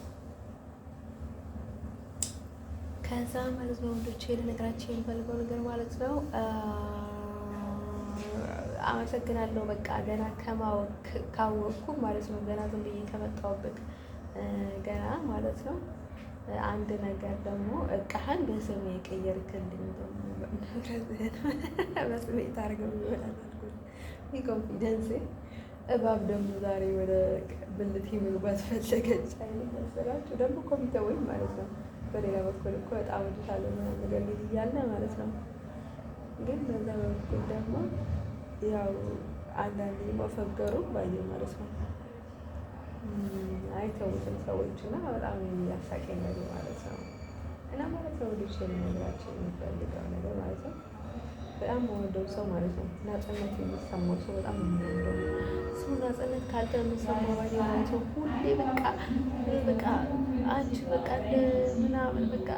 ከዛ ማለት ነው ወንዶቼ ልነግራቸው የሚፈልገው ነገር ማለት ነው አመሰግናለሁ። በቃ ገና ካወቅኩ ማለት ነው ገና ዝም ብዬ ከመጣሁበት ገና ማለት ነው። አንድ ነገር ደግሞ እቃህን በስሜ የቀየርክልኝ ደግሞ በስሜ ታርገው ይሆናል ኮንፊደንስ እባብ ደግሞ ዛሬ ወደ ብልቴ መግባት ፈለገች አይነት መሰላችሁ። ደግሞ ኮሚተወኝ ማለት ነው። በሌላ በኩል እኮ በጣም ወድታለ ነገር ልጅ እያለ ማለት ነው። ግን በዛ በኩል ደግሞ ያው አንዳንዴ መፈገሩ ባየ ማለት ነው አይተውትም ሰዎች እና በጣም ያሳቀኝ ነገር ማለት ነው። እና ማለት ነው ልጅ ነገራችን የሚፈልገው ነገር ማለት ነው በጣም ወደው ሰው ማለት ነው ናጽነት የሚሰማው ሰው በጣም የሚወደው ሰው ናጽነት ካልተሰማው ማለት ነው ሁሌ በቃ አንቺ በቃ ምናምን በቃ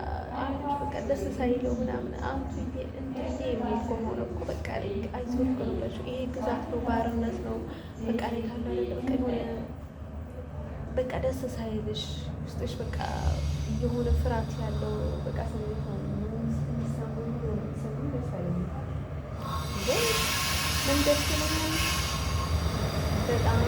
አንቺ በቃ ደስ ሳይለው ምናምን አንቺ እንዴ የሚል ከሆነ እኮ በቃ አይዞህ እኮ ነው ብላችሁ ይሄ ግዛት ነው ባርነት ነው በቃ ላይ ካለ በቃ የሆነ በቃ ደስ ሳይልሽ ውስጥሽ በቃ የሆነ ፍርሃት ያለው በቃ ስሜት ነው የሚሰማው ደስ አይልም። ግን ምን ደስ ይለኛል በጣም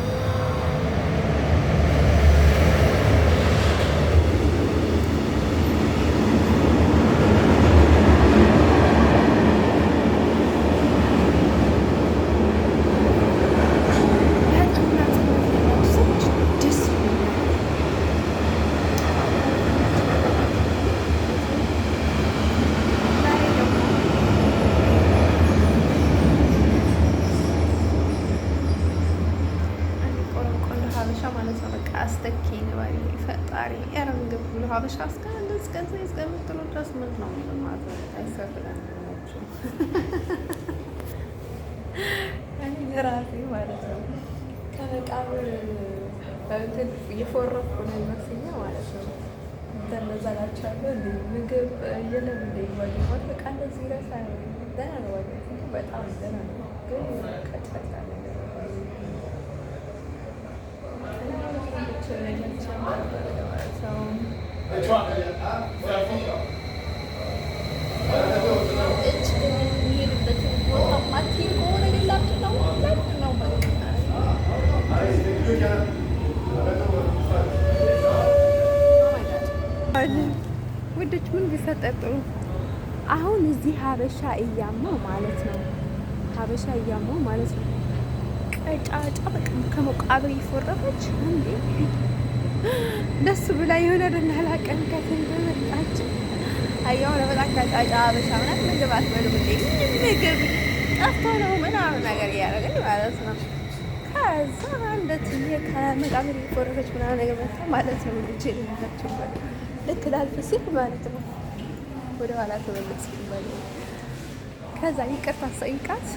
አስተኪን ባይ ፈጣሪ ያረንግብ ብሎ ሀበሻ እስከ እንደዚህ ከዚህ እስከምትሉ ድረስ ምን ነው ማለት ነው አይሰብለም ናቸው። እኔ ለራሴ ማለት ነው ከመቃብር እንትን እየፎረኩ ነው ይመስለኛል ማለት ነው። ተነዛላችኋለሁ እንደ ምግብ የለም እንደ ይወዲሞት በቃ እንደዚህ ይረሳል። ደህና ነው በጣም ደህና ነው ግን ቀጭቀጫ ነገር ውዶች ምን ቢፈጠር ጥሩ አሁን እዚህ ሀበሻ እያማው ማለት ነው ሀበሻ እያማው ማለት ነው ቀጫጫ በቃ ከመቃብር ይፎረፈች እንዴ ደስ ብላ የሆነ ደናላቀን ከትን በመጣች አያው ለበጣም ቀጫጫ ሀበሻ ምናምን ምግብ አትበሉም እንዴ ምግብ ጠፍቶ ነው ምናምን ነገር እያደረገኝ ማለት ነው። ከዛ እንደትዬ ከመቃብር ይፎረፈች ምናምን ነገር መጣ ማለት ነው። ልጅ ልናቸው ልክ ላልፍ ሲል ማለት ነው ወደ ኋላ ተመለስኩ ማለት ነው። ከዛ ይቅርታ ጠይቃት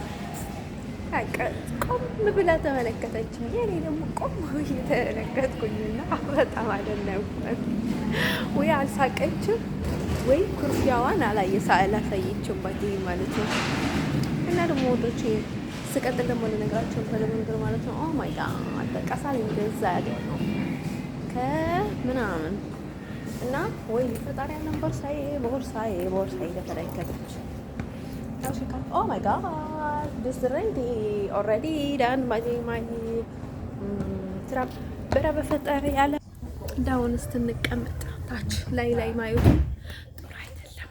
ቆም ብላ ተመለከተች። እኔ ደግሞ ቆም ብዬ ተመለከትኩኝና በጣም አደነቅኩት። ወይ አልሳቀችም ወይ ኩርፊያዋን አላሳየችም ማለት ነው። እና ደግሞ ወዶች ስቀጥል ደግሞ ልነግራቸው የምፈልገው ነገር ማለት ነው ኦ ማይ ጋድ በቃ ሳለኝ እንደዛ ያገኘው ከምናምን እና ወይ ፈጣሪ ያለን ቦርሳዬ ተመለከተች። Oh my god, this is already done by my ስራ በፈጠረ ያለ ዳውን ስትንቀመጥ ታች ላይ ማየቱ ጥሩ አይደለም።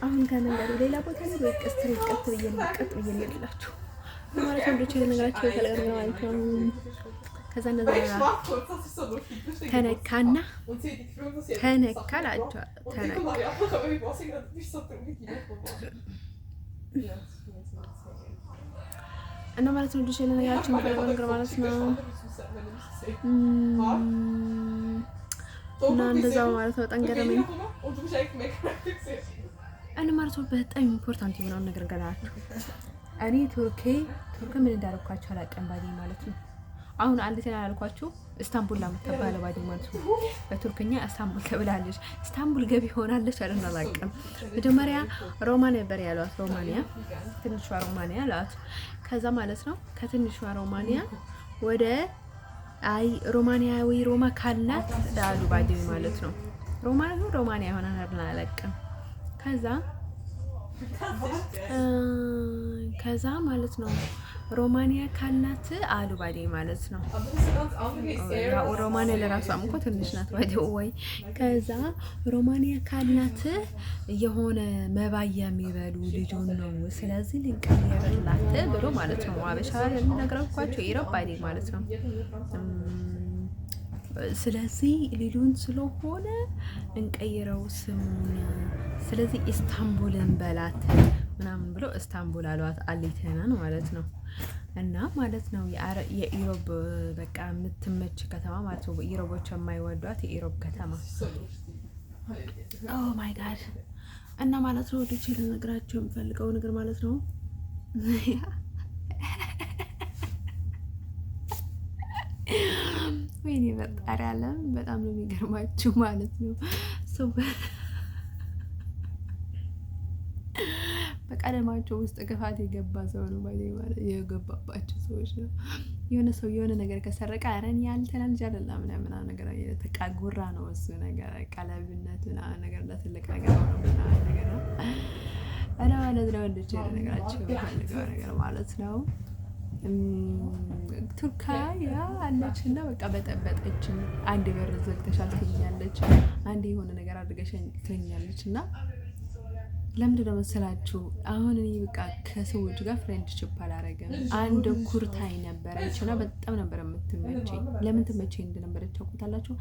አሁን ከመንገዱ ሌላ ቦታ ላይ ወይ ቀጥ ብዬ ልላችሁ ማለት ነው። ልጅ ነገራቸው ይፈልጋል ማለት ነው። ከዛ እንደዛ ተነካላቸው እና ማለት ነው። ልጅ ነገራቸው ይፈልጋል ነገር ማለት ነው። እና እንደዛው ማለት ነው። ጠንገረመኝ እና ማለት ነው። በጣም ኢምፖርታንት የሆነውን ነገር ገናችሁ እኔ ቱርክ ምን እንዳደረኳቸው አላውቅም ባዲ ማለት ነው። አሁን አንድ ቴና ያልኳችሁ ኢስታንቡል ለምትባለው ባዲ ማለት ነው። በቱርክኛ ኢስታንቡል ተብላለች። ኢስታንቡል ገቢ ሆናለች አይደል? አላውቅም። መጀመሪያ ሮማንያ ነበር ያሏት። ሮማንያ ትንሿ ሮማንያ አሏት። ከዛ ማለት ነው ከትንሿ ሮማንያ ወደ አይ ሮማንያዊ ሮማ ካልናት ዳሉ ባዲው ማለት ነው። ሮማንያ ሆነ አላውቅም። ከዛ ማለት ነው ሮማንያ ካልናት አሉ ባዴ ማለት ነው። ሮማንያ ለራሷም እኮ ትንሽ ናት ባዴው ወይ። ከዛ ሮማንያ ካልናት የሆነ መባያ የሚበሉ ልጁን ነው ስለዚህ ልንቀይርላት ብሎ ማለት ነው። አበሻ የምነግረውኳቸው ኢሮፕ ባዴ ማለት ነው። ስለዚህ ልጁን ስለሆነ እንቀይረው ስሙን። ስለዚህ ኢስታንቡልን በላት ምናምን ብሎ ኢስታንቡል አሏት አሊተናን ማለት ነው። እና ማለት ነው የኢሮብ በቃ የምትመች ከተማ ማለት ነው። ኢሮቦች የማይወዷት የኢሮብ ከተማ ኦ ማይ ጋድ። እና ማለት ነው ወዲች ልነግራቸው የምፈልገው ነገር ማለት ነው ወይኔ ፈጣሪ አለም በጣም ነው የሚገርማችሁ ማለት ነው። በቀለማቸው ውስጥ ክፋት የገባ ሰው ነው ማለት የገባባቸው ሰዎች ነው። የሆነ ሰው የሆነ ነገር ከሰረቀ አረን ያልተናል ጃለላ ምናምን ነገር ተቃጉራ ነው እሱ ነገር ቀለብነት ምናምን ነገር ለትልቅ ነገር ነው ምናምን ነገር ነው። እና ማለት ነው እንደዚህ ነገራቸው ፈልገው ነገር ማለት ነው። ቱርካያ አለችና በቃ በጠበጠችን። አንድ በር ዘግተሻል ትኛለች፣ አንድ የሆነ ነገር አድርገሽኝ ትኛለች። እና ለምንድን ነው መሰላችሁ አሁን እኔ በቃ ከሰዎች ጋር ፍሬንድሺፕ አላረገም። አንድ ኩርታይ ነበረች እና በጣም ነበር የምትመቸኝ። ለምን ትመቸኝ እንደነበረች ታውቁታላችሁ?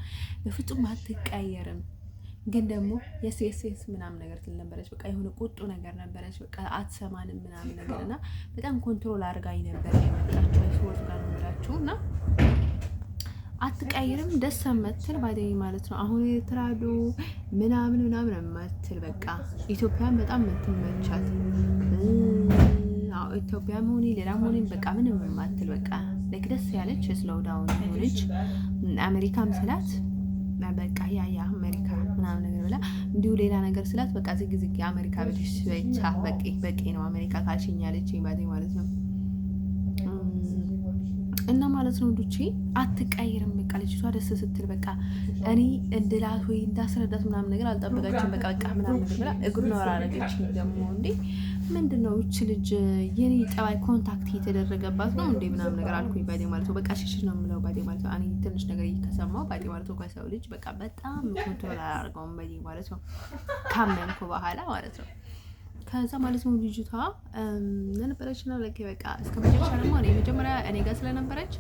በፍጹም አትቀየርም፣ ግን ደግሞ የስ ምናምን ነገር ትል ነበረች። በቃ የሆነ ቁጡ ነገር ነበረች። በቃ አትሰማንም ምናምን ነገር እና በጣም ኮንትሮል አድርጋኝ ነበር የመጣችው ሰዎች ጋር ነው የምላችሁ። እና አትቀይርም፣ ደስ የምትል ባደኝ ማለት ነው። አሁን ኤርትራዱ ምናምን የምትል በቃ ኢትዮጵያን በጣም የምትመቻት ኢትዮጵያም ሆኔ ሌላም ሆኔ በቃ ምንም የማትል በቃ ለክ ደስ ያለች ስሎው ዳውን ሆነች። አሜሪካም ስላት በቃ ያ አሜሪካ ምናምን ነገር ብላ እንዲሁ ሌላ ነገር ስላት በቃ ዝግ አሜሪካ ብለሽ ብቻ በቂ ነው አሜሪካ ካልሽኝ ያለችኝ ባደኝ ማለት ነው። እና ማለት ነው ዱቼ አትቀይርም። በቃ ልጅቷ ደስ ስትል በቃ እኔ እንድላት ወይ እንዳስረዳት ምናምን ነገር አልጠበቀችም። በቃ ምናምን ነገር ብላ እግሩን አወራረገችኝ። ደግሞ እንዴ ምንድነው እቺ ልጅ የኔ ጠባይ ኮንታክት የተደረገባት ነው እንዴ ምናምን ነገር አልኩኝ ባዴ ማለት ነው። በቃ ሽሽ ነው የምለው ባዴ ማለት ነው። እኔ ትንሽ ነገር እየተሰማው ባዴ ማለት ነው። ከሰው ልጅ በቃ በጣም ኮንትሮል አላደርገውም ባዴ ማለት ነው። ካመንኩ በኋላ ማለት ነው። ከዛ ማለት ነው ልጅቷ ለነበረች ነው ለከ በቃ እስከ መጨረሻ ደግሞ እኔ ጋር ስለነበረች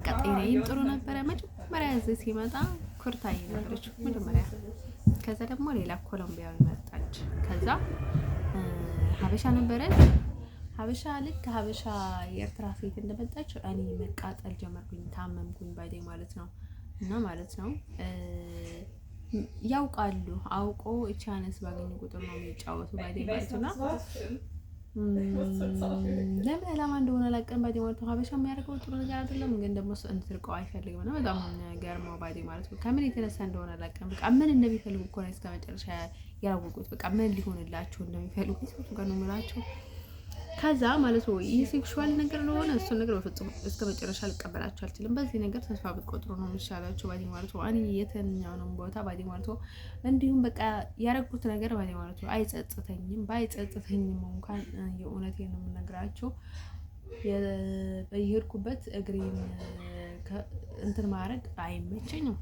ቀጤናዬም ጥሩ ነበረ። መጀመሪያ እዚህ ሲመጣ ኩርታይ ነበረች መጀመሪያ። ከዛ ደግሞ ሌላ ኮሎምቢያዊ መጣች። ከዛ ሀበሻ ነበረች። ሀበሻ የኤርትራ ሴት እንደመጣች እኔ መቃጠል ጀመርኩኝ፣ ታመምኩኝ ባዴ ማለት ነው። እና ማለት ነው ያውቃሉ አውቆ ቻንስ ባገኙ ቁጥር ነው የሚጫወቱ ባዴ ማለት ነው። ለምን ዓላማ እንደሆነ አላውቅም ባዴ ማለት ነው። ሀበሻ የሚያደርገው ጥሩ ነገር አይደለም፣ ግን ደግሞ እንድትርቀው አይፈልግም እና በጣም ገርመው ባዴ ማለት ነው። ከምን የተነሳ እንደሆነ አላውቅም። በቃ ምን እንደሚፈልጉ እኮ ነው እስከ መጨረሻ ያወቁት። በቃ ምን ሊሆንላቸው እንደሚፈልጉ ሰው ጋር ነው የምላቸው። ከዛ ማለት ነው ይህ ሴክሹዋል ነገር ስለሆነ እሱን ነገር በፍጹም እስከ መጨረሻ ልቀበላችሁ አልችልም። በዚህ ነገር ተስፋ ብትቆጥሩ ነው የሚሻላችሁ ባዲ ማለት ነው። እኔ የትኛውንም ቦታ ባዲ ማለት ነው እንዲሁም በቃ ያረኩት ነገር ባዲ ማለት ነው አይጸጽተኝም። ባይጸጽተኝም እንኳን የእውነቴን ነው የምነግራችሁ በየሄድኩበት እግሬን እንትን ማድረግ አይመቸኝም።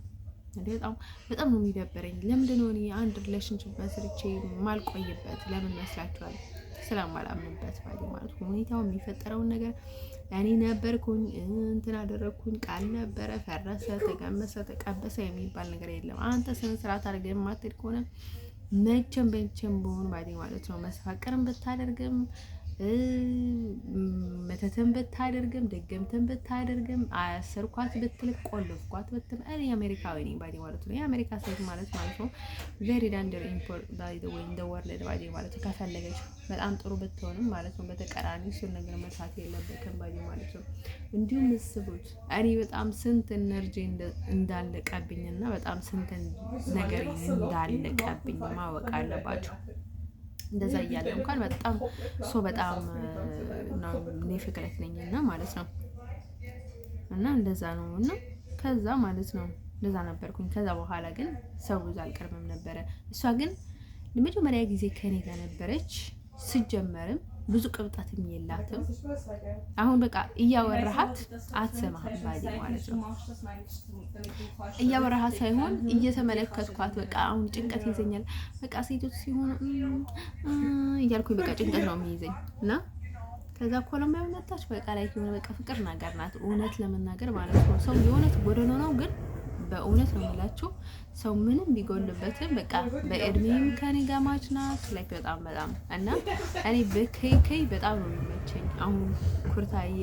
በጣም ነው የሚደበረኝ። ለምንድን ነው እኔ አንድ ሪሌሽንሺፕ መስርቼ ማልቆይበት? ለምን መስላችኋል? ስለማላምንበት ባዲ ማለት ነው። ሁኔታው የሚፈጠረውን ነገር እኔ ነበርኩኝ እንትን አደረኩኝ፣ ቃል ነበረ፣ ፈረሰ፣ ተቀመሰ፣ ተቀበሰ የሚባል ነገር የለም። አንተ ስነ ስርዓት አድርገህ የማትሄድ ከሆነ መቼም በሆኑ ባዲ ማለት ነው መስፋቀርም ብታደርግም መተተን ብታደርግም ደገምተን ብታደርግም አሰርኳት ብትል ቆልፍኳት ብትል እኔ አሜሪካዊ ነኝ ባዲ ማለት ነው። የአሜሪካ ሴት ማለት ነው ቬሪ ዳንደር ኢምፖርት ባይ ዘ ዌይ ኢን ዘ ወርልድ ባዲ ማለት ነው። ከፈለገች በጣም ጥሩ ብትሆንም ማለት ነው በተቀራኒ እሱን ነገር መስራት የለበትም ባዲ ማለት ነው። እንዲሁም ምስቡት እኔ በጣም ስንት ኤነርጂ እንዳለቀብኝና በጣም ስንት ነገር እንዳለቀብኝ ማወቅ አለባቸው። እንደዛ እያለ እንኳን በጣም በጣም ነው እኔ ፍቅረት ነኝና ማለት ነው። እና እንደዛ ነው። እና ከዛ ማለት ነው ለዛ ነበርኩኝ። ከዛ በኋላ ግን ሰው ብዙ አልቀርብም ነበረ። እሷ ግን ለመጀመሪያ ጊዜ ከኔ ጋር ነበረች። ስጀመርም ብዙ ቅብጣትም የላትም። አሁን በቃ እያወራሃት አትሰማህም ባዲ ማለት ነው። እያወራሃት ሳይሆን እየተመለከትኳት በቃ አሁን ጭንቀት ይዘኛል። በቃ ሴቶች ሲሆኑ እያልኩኝ በቃ ጭንቀት ነው የሚይዘኝ እና ከዛ ኮሎምቢያ መጣች። በቃ ላይ የሆነ በቃ ፍቅር ነገር ናት እውነት ለመናገር ማለት ነው። ሰው የእውነት ጎደሎ ነው ግን በእውነት ነው የምላችሁ ሰው ምንም ቢጎልበትም በቃ በእድሜም ከኔ ጋር ማች ናት። ላይክ በጣም እና እኔ በከይ በጣም ነው የሚመቸኝ። አሁን ኩርታዬ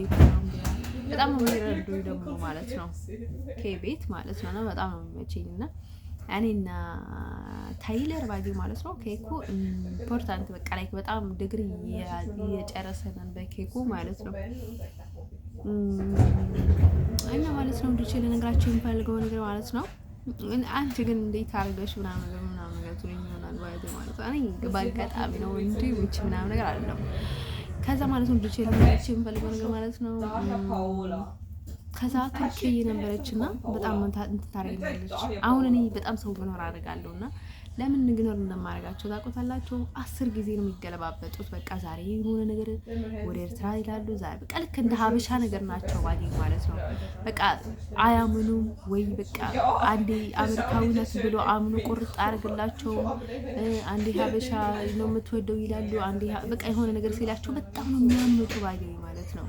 በጣም ነው የሚረዱኝ ደግሞ ማለት ነው ከቤት ማለት ነው። እና በጣም ነው የሚመቸኝ እና እኔና ታይለር ባዲ ማለት ነው ኬኩ ኢምፖርታንት በቃ ላይክ በጣም ዲግሪ እየጨረሰን በኬኩ ማለት ነው። እና ማለት ነው እንዲችል ነገራችሁ የሚፈልገው ነገር ማለት ነው። አንቺ ግን እንዴት አድርገሽ ምናምን ነገር ትሉኝ ይሆናል ማለት ነው። እኔ በአጋጣሚ ነው እንጂ ውጭ ምናምን ነገር አይደለም። ከዛ ማለት ነው እንዲችል ነገራችሁ የሚፈልገው ነገር ማለት ነው። ከዛ ቱርክ ነበረችና በጣም እንታረጋለች። አሁን እኔ በጣም ሰው መኖር አደርጋለሁና ለምን ንግኖር እንደማደርጋቸው ታውቁታላችሁ። 10 ጊዜ ነው የሚገለባበጡት። በቃ ዛሬ የሆነ ነገር ወደ ኤርትራ ይላሉ። ዛሬ በቃ ልክ እንደ ሀበሻ ነገር ናቸው ባዲ ማለት ነው። በቃ አያምኑም ወይ በቃ አንዴ አሜሪካዊነት ብሎ አምኑ ቁርጥ አድርግላቸው። አንዴ ሀበሻ ነው የምትወደው ይላሉ። አንዴ በቃ የሆነ ነገር ሲላቸው በጣም ነው የሚያምኑት ባዲ ማለት ነው።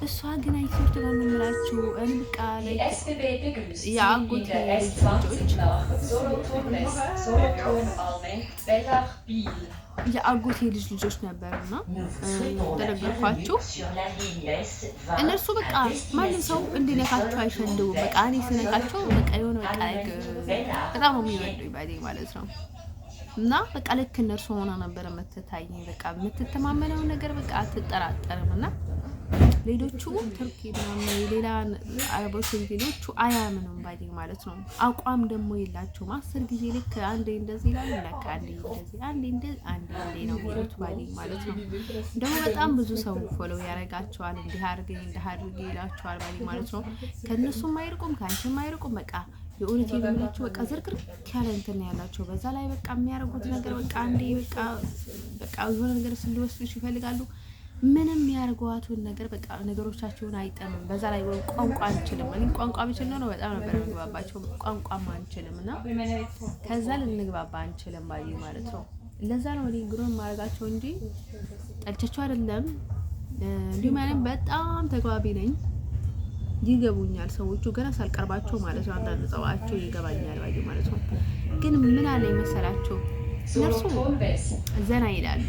እሷ ግን አይቶት ነው የምላችሁ እንቃ ላይ ያጎት የአጎቴ ልጆች ነበርና ተደረገኳቸው። እነሱ በቃ ማንም ሰው እንዲነካቸው አይፈልጉም። በቃ እኔ ስነካቸው በቃ የሆነ በቃ በጣም ነው የሚወዱኝ ባዲ ማለት ነው። እና በቃ ልክ እነርሱ ሆና ነበር የምትታየኝ። በቃ የምትተማመነው ነገር በቃ አትጠራጠርም። እና ሌሎቹ ቱርክ ምናምን ሌላ አረቦች ሌሎቹ አያምኑም ባዲ ማለት ነው። አቋም ደግሞ የላቸውም። 10 ጊዜ ልክ አንዴ እንደዚህ ይላል ለካ አንዴ እንደዚህ አንዴ ነው የሚሉት ባዲ ማለት ነው። ደግሞ በጣም ብዙ ሰው ፎሎ ያደርጋቸዋል። እንዲህ አድርጊ ይላቸዋል ባዲ ማለት ነው። ከነሱም አይርቁም ከአንቺም አይርቁም። በቃ የእውነት የሚላቸው በቃ ዝርክርክ ያለ እንትን ያላቸው። በዛ ላይ በቃ የሚያደርጉት ነገር በቃ አንዴ በቃ የሆነ ነገር ስሊወስዱሽ ይፈልጋሉ። ምንም ያርጓቱን ነገር በቃ ነገሮቻቸውን አይጠምም። በዛ ላይ ቋንቋ አንችልም። እኔ ቋንቋ ብችል ነው በጣም ነበር እንግባባቸው። ቋንቋም አንችልም እና ከዛ ልንግባባ አንችልም ባይ ማለት ነው። ለዛ ነው እኔ ግሩም ማድረጋቸው እንጂ ጠልቻቸው አይደለም። እንዲሁም ያኔ በጣም ተግባቢ ነኝ። ይገቡኛል ሰዎቹ ገና ሳልቀርባቸው ማለት ነው። አንዳንድ ጸባቸው ይገባኛል ባይ ማለት ነው። ግን ምን አለ መሰላቸው እነርሱ ዘና ይላሉ።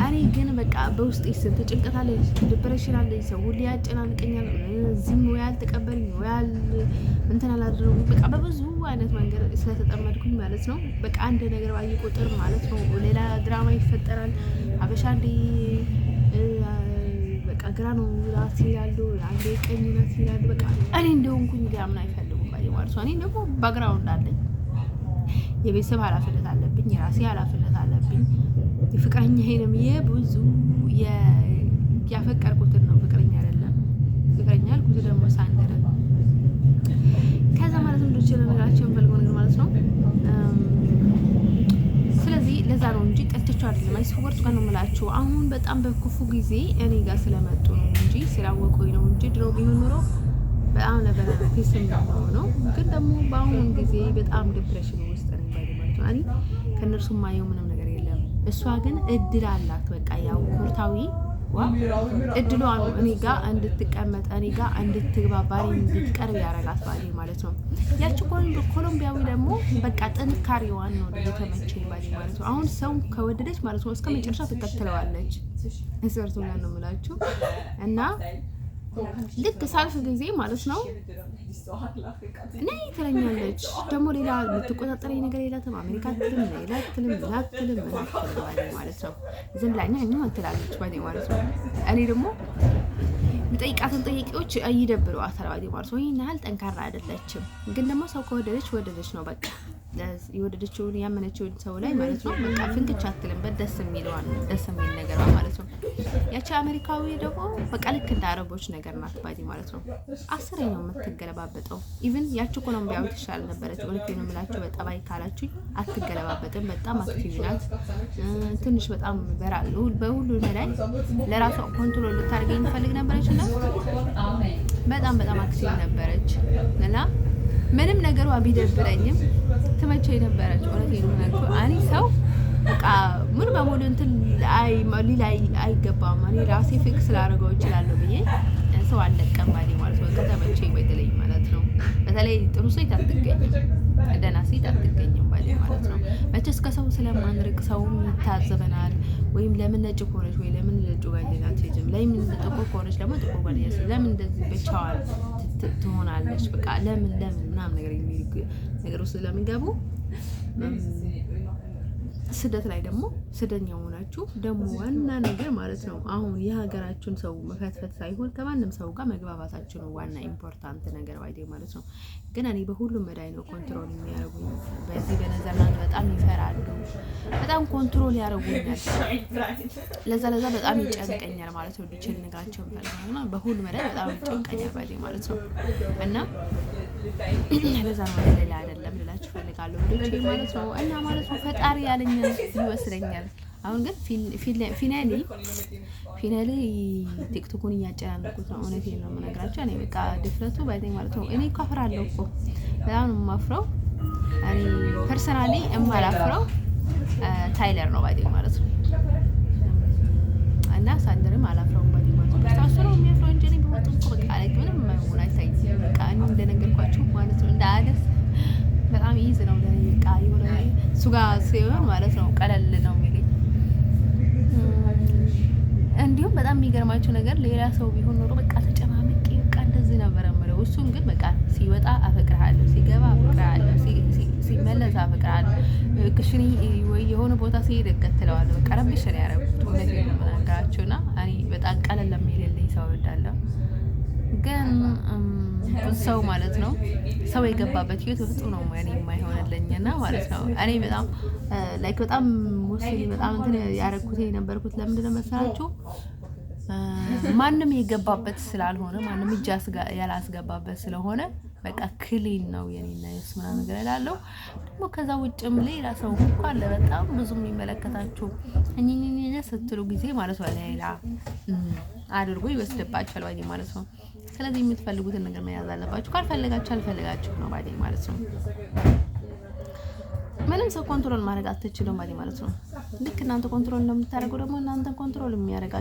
እኔ ግን በቃ በውስጤ ስንት ጭንቀት አለ፣ ዲፕሬሽን አለ። ሰው ሁሉ ያጨናንቀኛል። ዝም ወይ አልተቀበልኝ ወይ እንትን አላደረጉም። በቃ በብዙ አይነት መንገድ ስለተጠመድኩኝ ማለት ነው። በቃ አንድ ነገር ባየ ቁጥር ማለት ነው ሌላ ድራማ ይፈጠራል። አበሻ እንዴ በቃ ግራ ነው ራስ ይላሉ፣ አንዴ ቀኝ ነው ይላሉ። በቃ እኔ እንደሆንኩኝ ሊያምን አይፈልጉም ማለት ነው። እኔ ደግሞ ባግራውንድ አለኝ። የቤተሰብ ኃላፊነት አለብኝ። የራሴ ኃላፊነት አለብኝ። ፍቅረኛ ሄንም የብዙ ያፈቀርኩትን ነው ፍቅረኛ አይደለም። ፍቅረኛ አልኩት ደግሞ ሳንደረ ከዛ ማለት ነው ልጅ ለነገራችን ፈልገው ነገር ማለት ነው። ስለዚህ ለዛ ነው እንጂ ጠልተቸው አይደለም። አይስወርቱ ጋር ነው የምላችሁ። አሁን በጣም በክፉ ጊዜ እኔ ጋር ስለመጡ ነው እንጂ ስላወቁኝ ነው እንጂ ድሮ ቢሆን ኖሮ በጣም ነበር ፒስም ነው። ግን ደግሞ በአሁኑ ጊዜ በጣም ዲፕሬሽን ውስጥ ነኝ ማለት ነው። እኔ ከነርሱ ማየው ምንም ነገር የለም። እሷ ግን እድል አላት። በቃ ያው ኩርታዊ እድሏ ነው እኔ ጋር እንድትቀመጥ እኔ ጋር እንድትግባባ እንድትቀርብ ያረጋት ባዲ ማለት ነው። ያቺ ኮሎምቢያዊ ደግሞ በቃ ጥንካሬዋን ነው የተመቸኝ ባዲ ማለት ነው። አሁን ሰው ከወደደች ማለት ነው እስከ መጨረሻ ትከተለዋለች። እሰርቱ ነው የምላችሁ እና ልክ ሳልፍ ጊዜ ማለት ነው እና ትለኛለች። ደግሞ ሌላ የምትቆጣጠረኝ ነገር የላትም። አሜሪካ ትልም ማለት ነው። ዝም ብላኛ ትላለች ማለት ነው። እኔ ደግሞ የምጠይቃትን ጥያቄዎች ይደብረዋታል ማለት ነው። ይህን ያህል ጠንካራ አይደለችም። ግን ደግሞ ሰው ከወደደች ነው በቃ የወደደችውን ያመነችውን ሰው ላይ ማለት ነው በቃ ፍንክች አትልምበት። ደስ የሚል ነገር ማለት ነው። ያቺ አሜሪካዊ ደግሞ በቃ ልክ እንደ አረቦች ነገር ናት ባዲ ማለት ነው። 10 ነው የምትገለባበጠው። ኢቭን ያቺ ኮሎምቢያዊ ትሻል ነበረች። እውነቴን ነው የምላችሁ። በጠባይ ካላችሁኝ አትገለባበጥም። በጣም አክቲቭ ናት። ትንሽ በጣም በሁሉ ላይ ለራሷ ኮንትሮል ልታደርገኝ ትፈልግ ነበረች እና በጣም አክቲቭ ነበረች እና ምንም ነገሯ ቢደብረኝም ትመቸኝ ነበረች። እውነቴን ነው የምላችሁ። እኔ ሰው በቃ ሙሉ በሙሉ እንትን አይገባም። እኔ ራሴ ፊክስ ላደርገው እችላለሁ ብዬ ሰው አልለቀም ባሌ ማለት ነው። ከተመቸኝ በተለይ ማለት ነው። በተለይ ጥሩ ሴት አትገኝም፣ ደህና ሴት አትገኝም ባሌ ማለት ነው። መቼስ ከሰው ስለማንርቅ ሰውም ይታዘበናል። ወይም ለምን ነጭ ከሆነች ወይ ለምን ነጭ ጓደኛ አትሄጂም፣ ለምን ጥቁር ከሆነች ደግሞ ጥቁር ጓደኛ ለምን እንደዚህ ብቻዋን ትሆናለች፣ በቃ ለምን ምናምን ነገር የሚል ነገር ውስጥ ስለሚገቡ ስደት ላይ ደግሞ ስደኛ ሆናችሁ ደግሞ ዋና ነገር ማለት ነው አሁን የሀገራችሁን ሰው መፈትፈት ሳይሆን ከማንም ሰው ጋር መግባባታችሁ ነው ዋና ኢምፖርታንት ነገር ባይዴ ማለት ነው። ግን እኔ በሁሉም መዳይ ነው ኮንትሮል የሚያደርጉኝ። በዚህ በነዘርላንድ በጣም ይፈራሉ፣ በጣም ኮንትሮል ያደርጉኛል። ለዛ በጣም ይጨንቀኛል ማለት ነው። ልጅ ልነግራቸው ፈልጋለሁ። በሁሉ መዳይ በጣም ይጨንቀኛል ባይዴ ማለት ነው። እና ለዛ ነው ሌላ አይደለም ልላችሁ ፈልጋለሁ ልጅ ማለት ነው። እና ማለት ነው ፈጣሪ ያለኝ ይወስደኛል። አሁን ግን ፊናሊ ቲክቶኩን እያጨናነቁት ነው። እውነቴን ነው የምነግራቸው። እኔ በቃ ድፍረቱ ባይዘኝ ማለት ነው። እኔ እኮ አፍራለሁ እኮ በጣም ነው የማፍረው። እኔ ፐርሰናሊ የማላፍረው ታይለር ነው ባይዘኝ ማለት ነው። እና ሳንደርም አላፍረውም ባይዘኝ ማለት ነው። ታሱ ነው የሚያፍረው እንጂ እኔ በወጡ እኮ በቃ ላይ ምንም ማይሆን አይታይም። በቃ እኔ እንደነገርኳችሁ ማለት ነው እንደ አለስ በጣም ይዝ ነው ለኔ በቃ የሆነ እሱ ጋር ሲሆን ማለት ነው ቀለል ነው የሚለኝ። እንዲሁም በጣም የሚገርማችሁ ነገር ሌላ ሰው ቢሆን ኖሮ በቃ ተጨማምቄ በቃ እንደዚህ ነበር የምለው። እሱን ግን በቃ ሲወጣ አፈቅርሃለሁ፣ ሲገባ አፈቅርሃለሁ፣ ሲመለስ አፈቅርሃለሁ፣ ክሽኒ ወይ የሆነ ቦታ ሲሄድ እከተለዋለሁ። በቃ ረብሽ ነው ያደረኩት። እውነቴን ነው የምናገራችሁና እኔ በጣም ቀለል የሚልልኝ ሰው እወዳለሁ። ግን ሰው ማለት ነው ሰው የገባበት ህይወት በፍጹም ነው እኔ የማይሆንልኝና ማለት ነው። እኔ በጣም ላይክ በጣም ሙስሊም በጣም እንትን ያደረኩት የነበርኩት ለምንድን ነው መሰላችሁ? ማንም የገባበት ስላልሆነ ማንም እጅ ያላስገባበት ስለሆነ በቃ ክሊን ነው የኔና የሱ ምናምን ነገር እላለሁ። ደግሞ ከዛ ውጭም ሌላ ሰው እንኳን በጣም ብዙ የሚመለከታችሁ እኝኝኝ ስትሉ ጊዜ ማለት ነው ሌላ አድርጎ ይወስድባችኋል ባይ ማለት ነው። ስለዚህ የምትፈልጉትን ነገር መያዝ አለባችሁ። ካልፈለጋችሁ አልፈለጋችሁ ነው ባይ ማለት ነው። ምንም ሰው ኮንትሮል ማድረግ አትችሉም ባይ ማለት ነው። ልክ እናንተ ኮንትሮል እንደምታደርጉ ደግሞ እናንተ ኮንትሮል የሚያደርጋችሁ